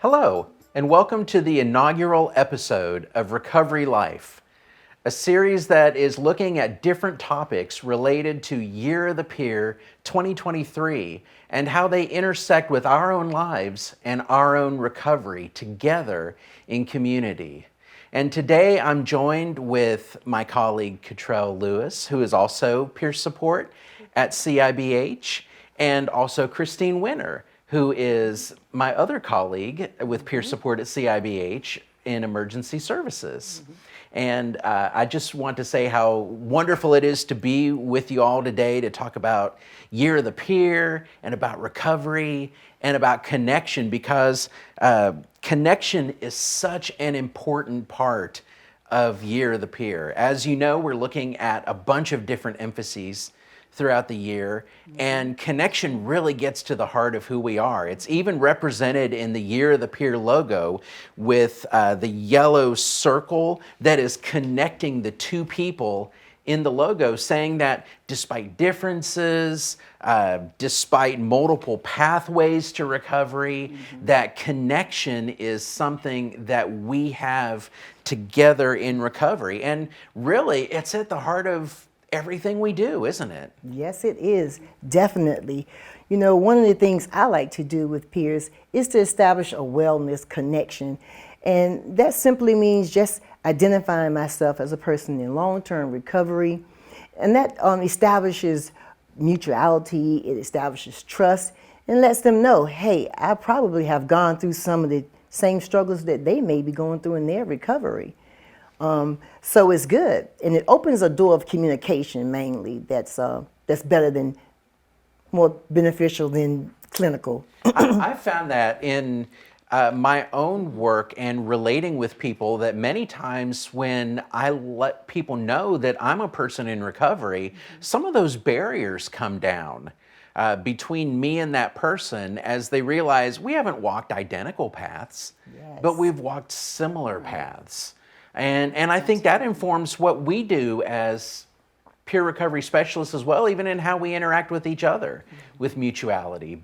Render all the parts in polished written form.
Hello, and welcome to the inaugural episode of Recovery Life, a series that is looking at different topics related to Year of the Peer 2023 and how they intersect with our own lives and our own recovery together in community. And today I'm joined with my colleague Cottrell Lewis, who is also peer support at CIBH, and also Christine Winter, who is my other colleague with peer support at CIBH in emergency services. And I just want to say how wonderful it is to be with you all today to talk about Year of the Peer and about recovery and about connection, because connection is such an important part of Year of the Peer. As you know, we're looking at a bunch of different emphases throughout the year, and connection really gets to the heart of who we are. It's even represented in the Year of the Peer logo with the yellow circle that is connecting the two people in the logo, saying that despite differences, despite multiple pathways to recovery, that connection is something that we have together in recovery. And really, it's at the heart of everything we do, isn't it? Yes, it is, definitely. You know, one of the things I like to do with peers is to establish a wellness connection. And that simply means just identifying myself as a person in long-term recovery. And that establishes mutuality, it establishes trust, and lets them know, hey, I probably have gone through some of the same struggles that they may be going through in their recovery. So it's good, and it opens a door of communication mainly that's better than, more beneficial than clinical. I found that in my own work and relating with people, that many times when I let people know that I'm a person in recovery, some of those barriers come down between me and that person as they realize we haven't walked identical paths, but we've walked similar paths. And I think that informs what we do as peer recovery specialists as well, even in how we interact with each other, with mutuality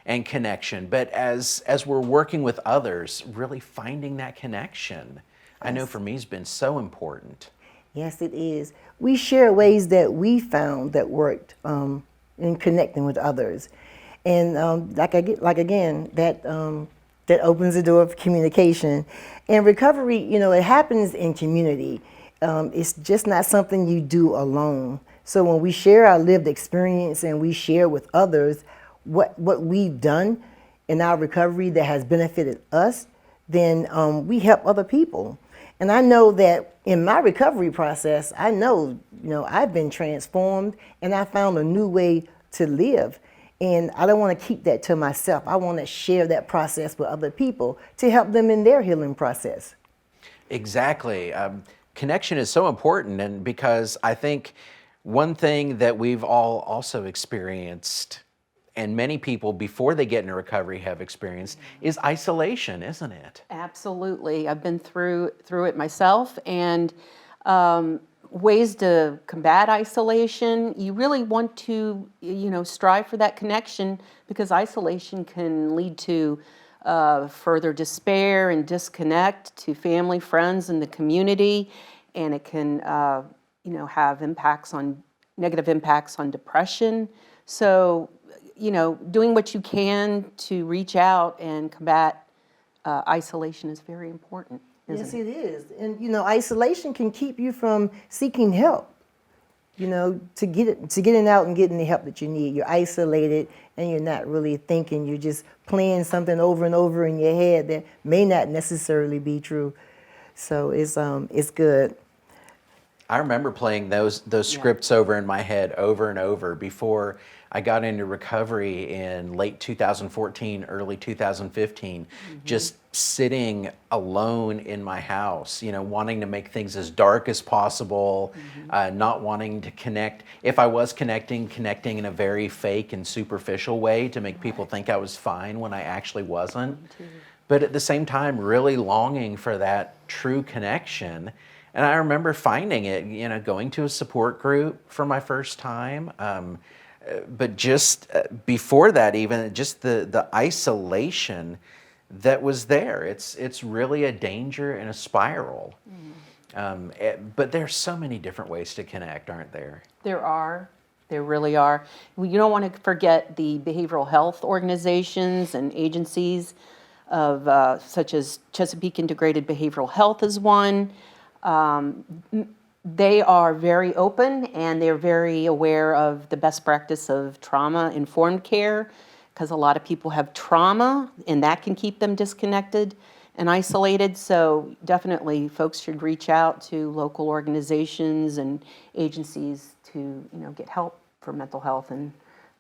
and connection. But as we're working with others, really finding that connection, I know for me has been so important. Yes, it is. We share ways that we found that worked in connecting with others. And that opens the door of communication. And recovery, you know, it happens in community. It's just not something you do alone. So when we share our lived experience and we share with others what we've done in our recovery that has benefited us, then we help other people. And I know that in my recovery process, I've been transformed and I found a new way to live. And I don't want to keep that to myself. I want to share that process with other people to help them in their healing process. Exactly. Connection is so important, and because I think one thing that we've all also experienced, and many people before they get into recovery have experienced, is isolation, isn't it? Absolutely. I've been through it myself, and ways to combat isolation. You really want to, strive for that connection, because isolation can lead to further despair and disconnect to family, friends, and the community, and it can, have negative impacts on depression. So, doing what you can to reach out and combat isolation is very important. Yes, it is. And, isolation can keep you from seeking help, to getting out and getting the help that you need. You're isolated and you're not really thinking. You're just playing something over and over in your head that may not necessarily be true. So it's good. I remember playing those scripts over in my head over and over before I got into recovery in late 2014, early 2015, just sitting alone in my house, wanting to make things as dark as possible, not wanting to connect. If I was connecting in a very fake and superficial way to make people think I was fine when I actually wasn't. But at the same time, really longing for that true connection. And I remember finding it, going to a support group for my first time. But just before that, even just the isolation that was there. It's really a danger and a spiral. But there's so many different ways to connect, aren't there? There are. There really are. Well, you don't want to forget the behavioral health organizations and agencies of such as Chesapeake Integrated Behavioral Health is one. They are very open and they're very aware of the best practice of trauma-informed care, because a lot of people have trauma and that can keep them disconnected and isolated. So definitely folks should reach out to local organizations and agencies to get help for mental health and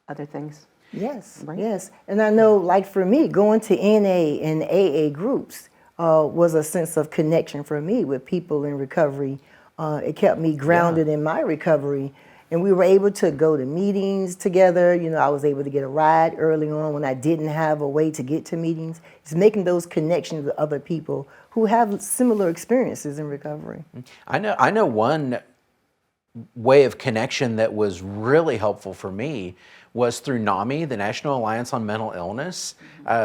other things. Yes, Right. yes. And I know, like for me, going to NA and AA groups was a sense of connection for me with people in recovery. It kept me grounded in my recovery. And we were able to go to meetings together. I was able to get a ride early on when I didn't have a way to get to meetings. It's making those connections with other people who have similar experiences in recovery. I know one way of connection that was really helpful for me was through NAMI, the National Alliance on Mental Illness.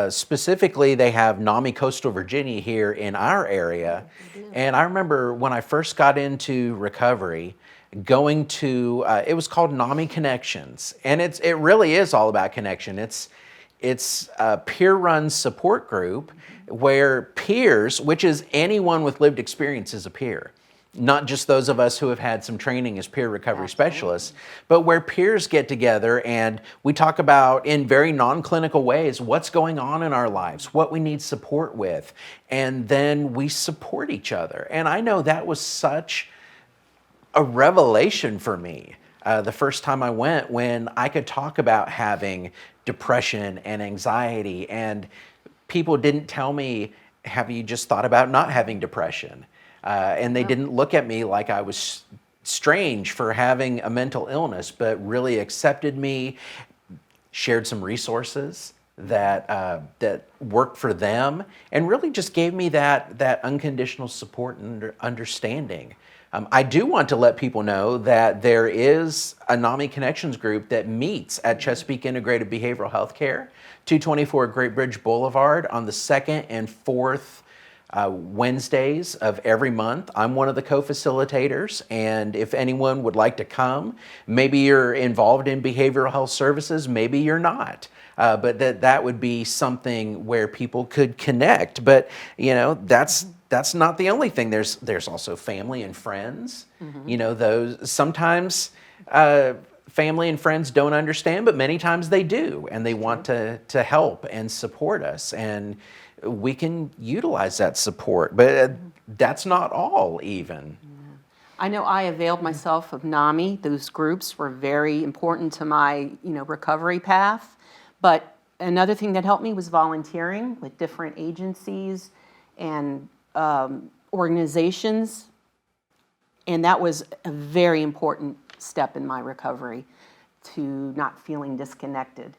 Specifically, they have NAMI Coastal Virginia here in our area. And I remember when I first got into recovery, going to, it was called NAMI Connections. And it really is all about connection. It's a peer-run support group where peers, which is anyone with lived experience, is a peer. Not just those of us who have had some training as peer recovery specialists, but where peers get together and we talk about, in very non-clinical ways, what's going on in our lives, what we need support with, and then we support each other. And I know that was such a revelation for me the first time I went, when I could talk about having depression and anxiety, and people didn't tell me, have you just thought about not having depression? And they didn't look at me like I was strange for having a mental illness, but really accepted me, shared some resources that worked for them, and really just gave me that unconditional support and understanding. I do want to let people know that there is a NAMI Connections group that meets at Chesapeake Integrated Behavioral Health Care, 224 Great Bridge Boulevard, on the second and fourth Wednesdays of every month. I'm one of the co-facilitators, and if anyone would like to come, maybe you're involved in behavioral health services, maybe you're not. But that would be something where people could connect. But that's not the only thing. There's also family and friends. Those sometimes family and friends don't understand, but many times they do, and they want to help and support us, and we can utilize that support. But that's not all, even. I know I availed myself of NAMI. Those groups were very important to my recovery path. But another thing that helped me was volunteering with different agencies and organizations. And that was a very important step in my recovery, to not feeling disconnected.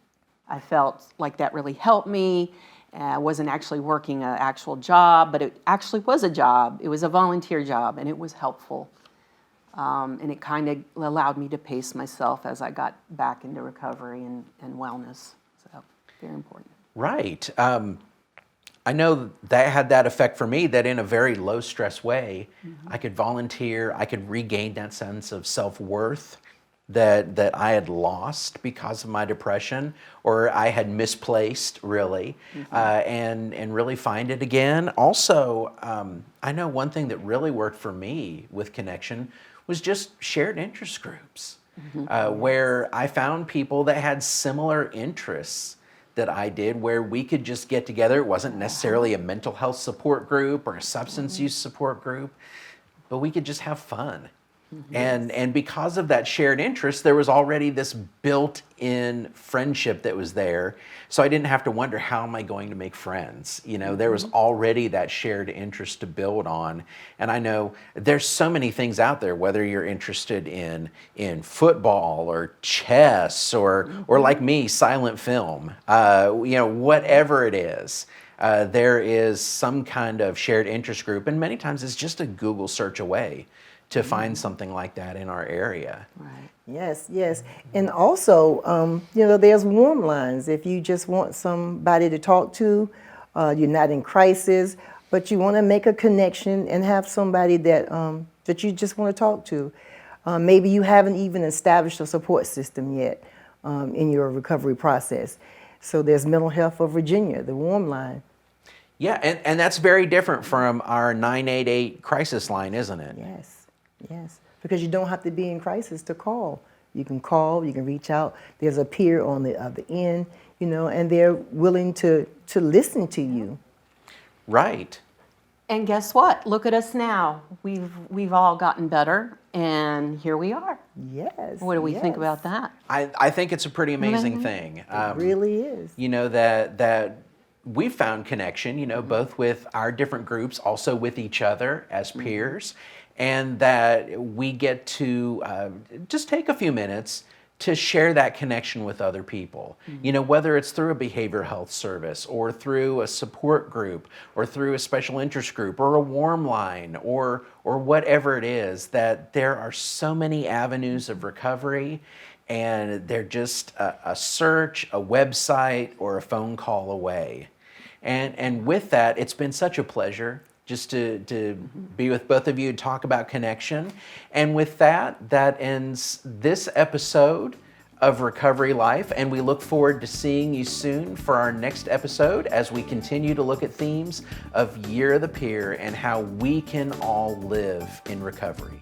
I felt like that really helped me. I wasn't actually working an actual job, but it actually was a job. It was a volunteer job, and it was helpful. And it kind of allowed me to pace myself as I got back into recovery and wellness. So, very important. Right. I know that had that effect for me, that in a very low stress way, I could volunteer, I could regain that sense of self-worth that I had lost because of my depression, or I had misplaced, really, and really find it again. Also, I know one thing that really worked for me with connection was just shared interest groups, where I found people that had similar interests that I did, where we could just get together. It wasn't necessarily a mental health support group or a substance use support group, but we could just have fun. And because of that shared interest, there was already this built-in friendship that was there. So I didn't have to wonder, how am I going to make friends? There was already that shared interest to build on. And I know there's so many things out there, whether you're interested in football or chess or like me, silent film, whatever it is. There is some kind of shared interest group, and many times it's just a Google search away to find something like that in our area. Right. Yes, yes. And also, there's warm lines. If you just want somebody to talk to, you're not in crisis, but you want to make a connection and have somebody that that you just want to talk to. Maybe you haven't even established a support system yet in your recovery process. So there's Mental Health of Virginia, the warm line. Yeah, and that's very different from our 988 crisis line, isn't it? Yes, yes. Because you don't have to be in crisis to call. You can call, you can reach out. There's a peer on the other end, you know, and they're willing to listen to you. Right. And guess what? Look at us now. We've all gotten better, and here we are. Yes. What do we think yes. about that? I think it's a pretty amazing thing. It really is. You know, that we found connection, you know, both with our different groups, also with each other as peers, and that we get to just take a few minutes to share that connection with other people. You know, whether it's through a behavioral health service or through a support group or through a special interest group or a warm line or whatever it is, that there are so many avenues of recovery, and they're just a search, a website, or a phone call away. And with that, it's been such a pleasure just to be with both of you, talk about connection. And with that, that ends this episode of Recovery Life, and we look forward to seeing you soon for our next episode as we continue to look at themes of Year of the Peer and how we can all live in recovery.